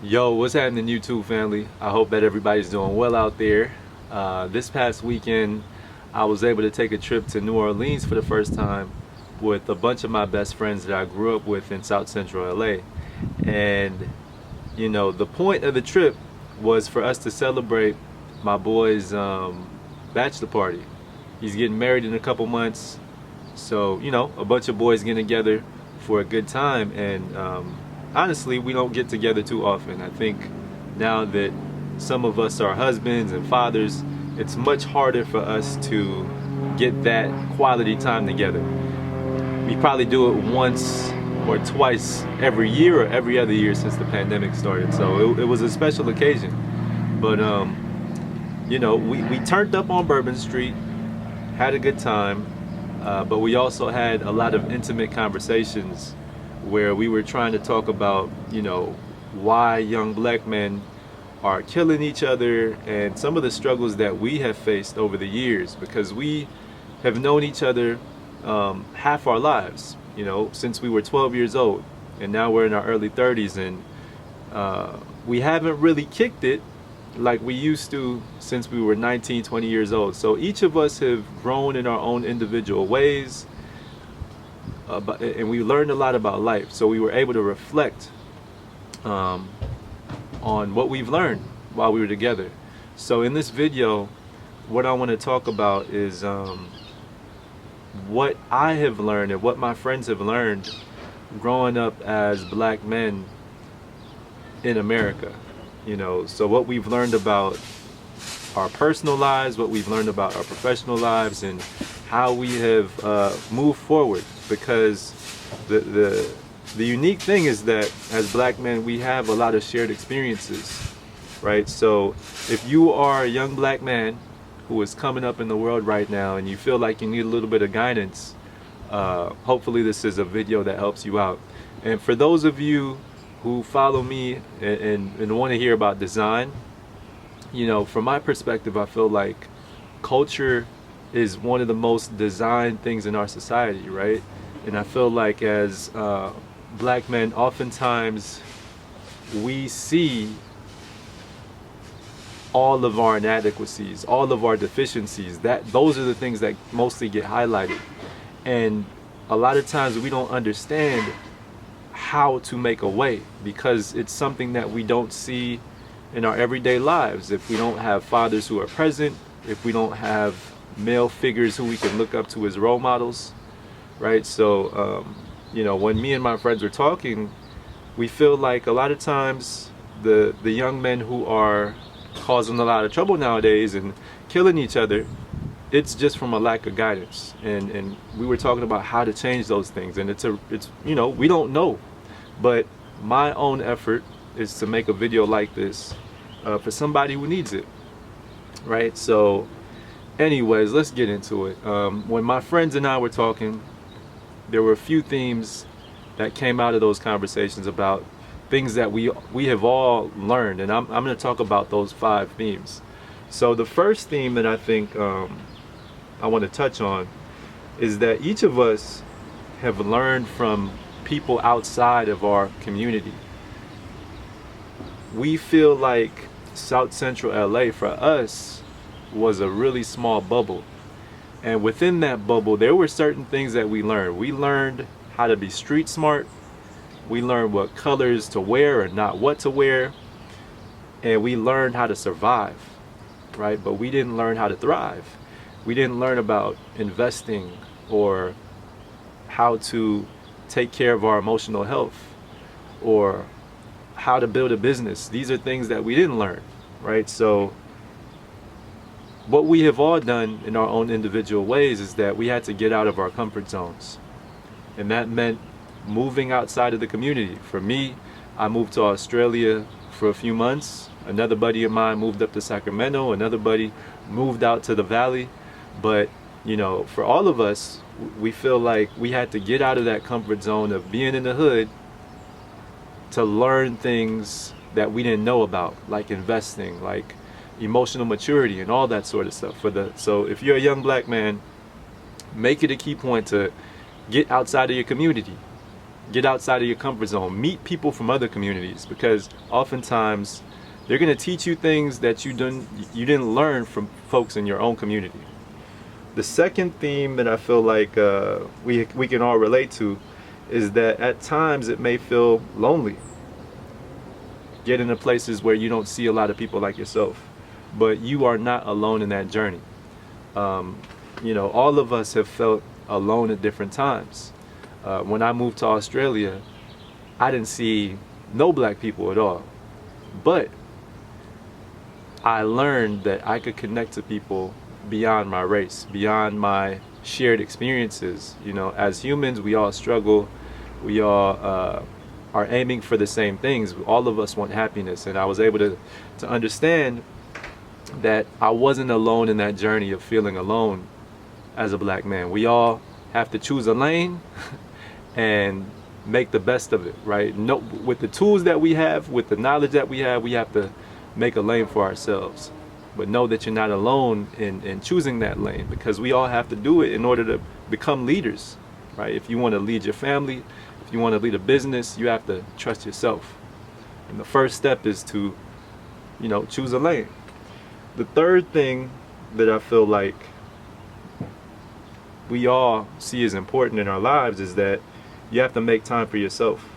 Yo, what's happening, YouTube family? I hope that everybody's doing well out there. This past weekend, I was able to take a trip to New Orleans for the first time with a bunch of my best friends that I grew up with in South Central LA. And, the point of the trip was for us to celebrate my boy's bachelor party. He's getting married in a couple months. So, a bunch of boys getting together for a good time. And honestly, we don't get together too often. I think now that some of us are husbands and fathers, it's much harder for us to get that quality time together. We probably do it once or twice every year or every other year since the pandemic started. So it was a special occasion. But, we turned up on Bourbon Street, had a good time, but we also had a lot of intimate conversations where we were trying to talk about, why young black men are killing each other and some of the struggles that we have faced over the years, because we have known each other half our lives, since we were 12 years old, and now we're in our early 30s, and we haven't really kicked it like we used to since we were 19, 20 years old. So each of us have grown in our own individual ways. And we learned a lot about life, so we were able to reflect on what we've learned while we were together. So in this video, what I want to talk about is what I have learned and what my friends have learned growing up as black men in America. So what we've learned about our personal lives, what we've learned about our professional lives, and how we have moved forward. Because the unique thing is that as black men, we have a lot of shared experiences, right? So if you are a young black man who is coming up in the world right now and you feel like you need a little bit of guidance, hopefully this is a video that helps you out. And for those of you who follow me and want to hear about design, from my perspective, I feel like culture is one of the most designed things in our society, right? And I feel like as black men, oftentimes we see all of our inadequacies, all of our deficiencies. Those are the things that mostly get highlighted. And a lot of times we don't understand how to make a way, because it's something that we don't see in our everyday lives. If we don't have fathers who are present, if we don't have male figures who we can look up to as role models, right? So, when me and my friends are talking, we feel like a lot of times the young men who are causing a lot of trouble nowadays and killing each other, it's just from a lack of guidance. And we were talking about how to change those things, and it's we don't know. But my own effort is to make a video like this for somebody who needs it, right? So anyways, let's get into it. When my friends and I were talking, there were a few themes that came out of those conversations about things that we have all learned, and I'm going to talk about those 5 themes. So the first theme that I think I want to touch on is that each of us have learned from people outside of our community. We feel like South Central LA for us was a really small bubble, and within that bubble there were certain things that we learned. We learned how to be street smart, we learned what colors to wear and not what to wear, and we learned how to survive, right? But we didn't learn how to thrive. We didn't learn about investing or how to take care of our emotional health or how to build a business. These are things that we didn't learn, right? So what we have all done in our own individual ways is that we had to get out of our comfort zones. And that meant moving outside of the community. For me, I moved to Australia for a few months. Another buddy of mine moved up to Sacramento. Another buddy moved out to the valley. But, for all of us, we feel like we had to get out of that comfort zone of being in the hood to learn things that we didn't know about, like investing, like emotional maturity and all that sort of stuff. So if you're a young black man, make it a key point to get outside of your community. Get outside of your comfort zone. Meet people from other communities, because oftentimes they're going to teach you things that you didn't learn from folks in your own community. The second theme that I feel like we can all relate to is that at times it may feel lonely. Get into places where you don't see a lot of people like yourself, but you are not alone in that journey. All of us have felt alone at different times. When I moved to Australia, I didn't see no black people at all, but I learned that I could connect to people beyond my race, beyond my shared experiences. As humans, we all struggle. We all are aiming for the same things. All of us want happiness, and I was able to understand that I wasn't alone in that journey of feeling alone as a black man. We all have to choose a lane and make the best of it, right? No, with the tools that we have, with the knowledge that we have to make a lane for ourselves. But know that you're not alone in choosing that lane, because we all have to do it in order to become leaders, right? If you want to lead your family, if you want to lead a business, you have to trust yourself. And the first step is to, choose a lane. The third thing that I feel like we all see as important in our lives is that you have to make time for yourself.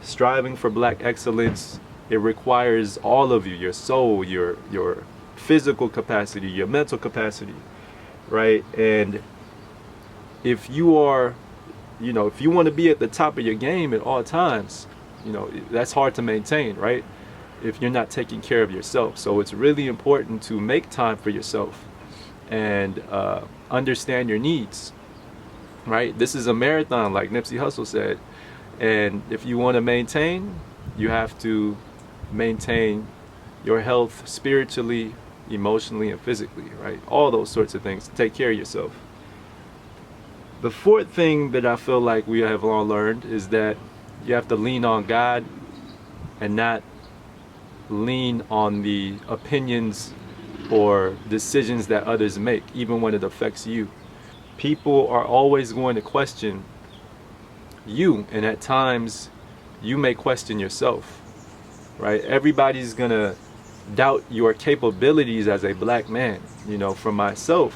Striving for black excellence, it requires all of you, your soul, your physical capacity, your mental capacity, right? And if you are, if you want to be at the top of your game at all times, that's hard to maintain, right? If you're not taking care of yourself. So it's really important to make time for yourself and understand your needs, right? This is a marathon, like Nipsey Hussle said. And if you want to maintain, you have to maintain your health spiritually, emotionally, and physically, right? All those sorts of things. Take care of yourself. The fourth thing that I feel like we have all learned is that you have to lean on God and not lean on the opinions or decisions that others make, even when it affects you. People are always going to question you, and at times you may question yourself, right? Everybody's gonna doubt your capabilities as a black man. For myself,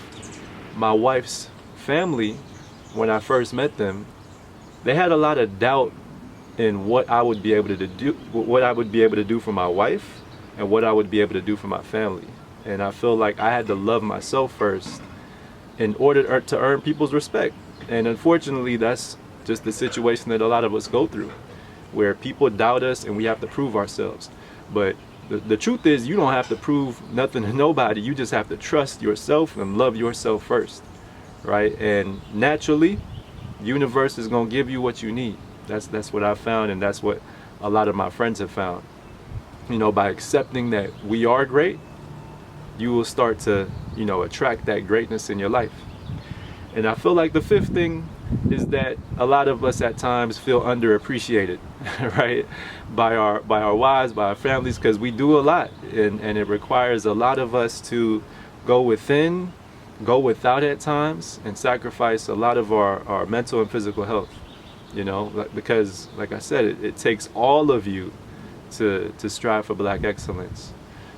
my wife's family, when I first met them, they had a lot of doubt in what I would be able to do for my wife and what I would be able to do for my family. And I feel like I had to love myself first in order to earn people's respect. And unfortunately, that's just the situation that a lot of us go through, where people doubt us and we have to prove ourselves. But the truth is, you don't have to prove nothing to nobody. You just have to trust yourself and love yourself first, right? And naturally, the universe is going to give you what you need. That's what I found, and that's what a lot of my friends have found. By accepting that we are great, you will start to, attract that greatness in your life. And I feel like the fifth thing is that a lot of us at times feel underappreciated, right? By our wives, by our families, because we do a lot, and it requires a lot of us to go within, go without at times, and sacrifice a lot of our mental and physical health, because like I said, it takes all of you to strive for black excellence.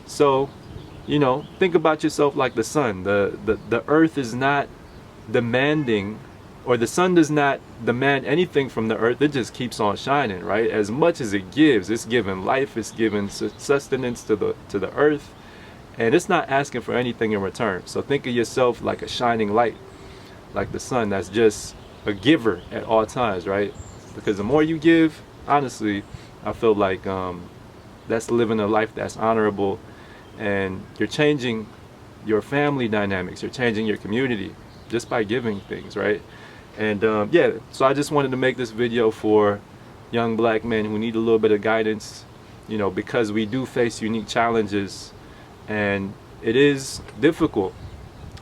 So, think about yourself like the sun. The earth is not demanding, or the sun does not demand anything from the earth. It just keeps on shining, right? As much as it gives, it's giving life, it's giving sustenance to the earth, and it's not asking for anything in return. So think of yourself like a shining light, like the sun, that's just a giver at all times, right? Because the more you give, honestly, I feel like that's living a life that's honorable, and you're changing your family dynamics, you're changing your community just by giving things, right? And so I just wanted to make this video for young black men who need a little bit of guidance, because we do face unique challenges, and it is difficult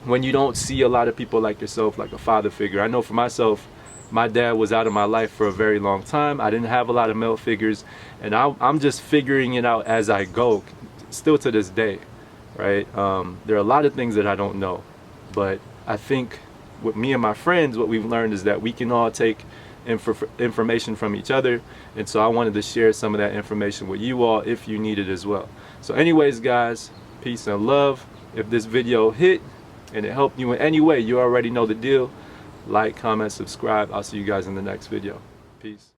when you don't see a lot of people like yourself, like a father figure. I know for myself, my dad was out of my life for a very long time. I didn't have a lot of male figures, and I'm just figuring it out as I go, still to this day, right? There are a lot of things that I don't know, but I think with me and my friends, what we've learned is that we can all take information from each other, and so I wanted to share some of that information with you all if you need it as well. So anyways guys, peace and love. If this video hit and it helped you in any way, you already know the deal. Like, comment, subscribe. I'll see you guys in the next video. Peace.